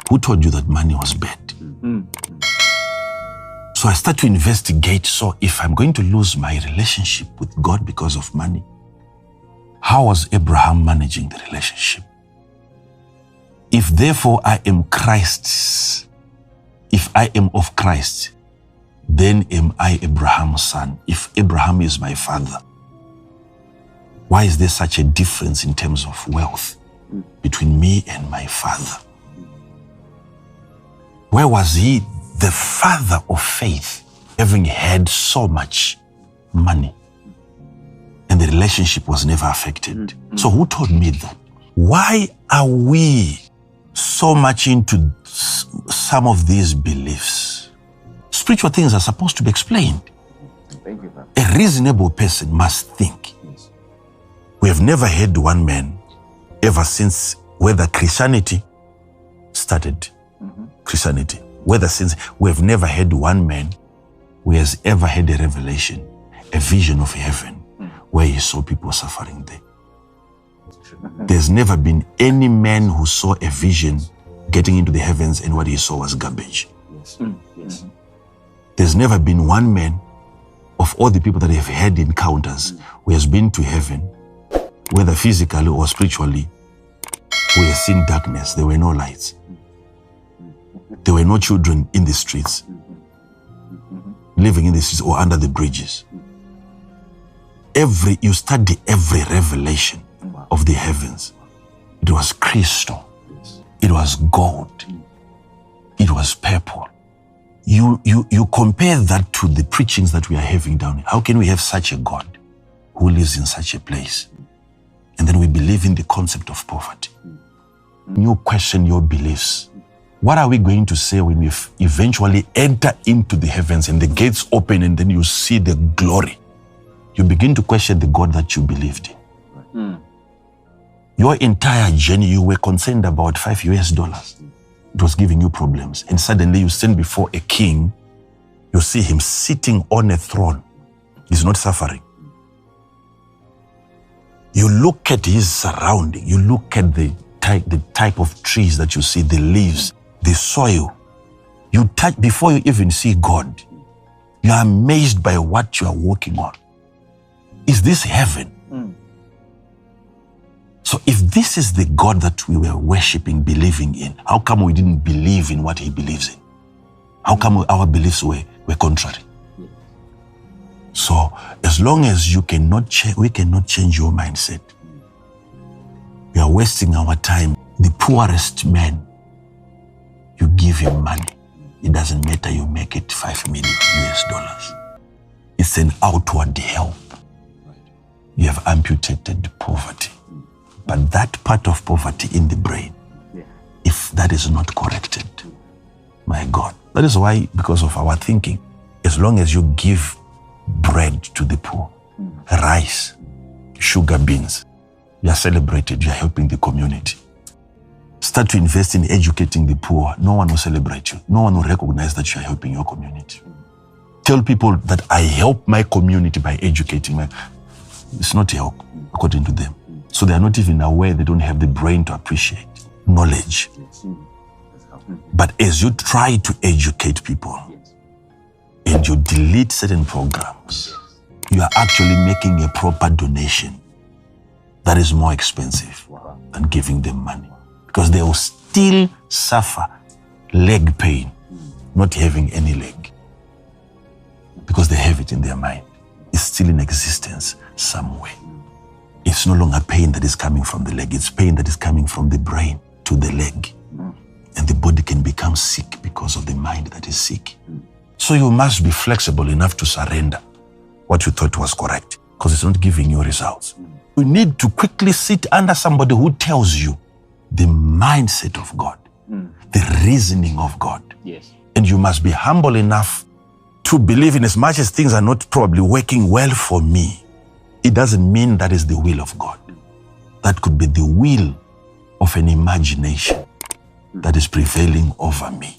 Who told you that money was bad? So I start to investigate. So if I'm going to lose my relationship with God because of money, how was Abraham managing the relationship? If therefore I am Christ's, if I am of Christ, then am I Abraham's son. If Abraham is my father, why is there such a difference in terms of wealth between me and my father? Where was he, the father of faith, having had so much money and the relationship was never affected? So who told me that? Why are we so much into some of these beliefs? Spiritual things are supposed to be explained. Thank you, Pastor. A reasonable person must think. We have never had one man ever since, whether Christianity started, Christianity, whether since, we have never had one man who has ever had a revelation, a vision of heaven, where he saw people suffering there. There's never been any man who saw a vision getting into the heavens and what he saw was garbage. Yes. There's never been one man of all the people that have had encounters who has been to heaven, whether physically or spiritually, who has seen darkness. There were no lights. There were no children in the streets, living in the streets or under the bridges. You study every revelation of the heavens. It was crystal. It was gold. It was purple. You compare that to the preachings that we are having down here. How can we have such a God who lives in such a place? And then we believe in the concept of poverty. You question your beliefs. What are we going to say when we eventually enter into the heavens and the gates open and then you see the glory? You begin to question the God that you believed in. Your entire journey, you were concerned about $5. It was giving you problems. And suddenly you stand before a king, you see him sitting on a throne. He's not suffering. You look at his surrounding. You look at the type of trees that you see, the leaves, the soil. You touch, before you even see God, you are amazed by what you are walking on. Is this heaven? So if this is the God that we were worshiping, believing in, how come we didn't believe in what he believes in? How come our beliefs were contrary? So as long as we cannot change your mindset, we are wasting our time. The poorest man, you give him money. It doesn't matter you make it $5 million. It's an outward help. You have amputated poverty. But that part of poverty in the brain, if that is not corrected, my God. That is why, because of our thinking, as long as you give bread to the poor, rice, sugar beans, you are celebrated, you are helping the community. Start to invest in educating the poor. No one will celebrate you. No one will recognize that you are helping your community. Tell people that I help my community by educating my... It's not help, according to them. So they are not even aware, they don't have the brain to appreciate knowledge. But as you try to educate people and you delete certain programs, you are actually making a proper donation that is more expensive than giving them money. Because they will still suffer leg pain, not having any leg. Because they have it in their mind. It's still in existence somewhere. It's no longer pain that is coming from the leg. It's pain that is coming from the brain to the leg. And the body can become sick because of the mind that is sick. So you must be flexible enough to surrender what you thought was correct, because it's not giving you results. You need to quickly sit under somebody who tells you the mindset of God, the reasoning of God. And you must be humble enough to believe in, as much as things are not probably working well for me, it doesn't mean that is the will of God. That could be the will of an imagination that is prevailing over me.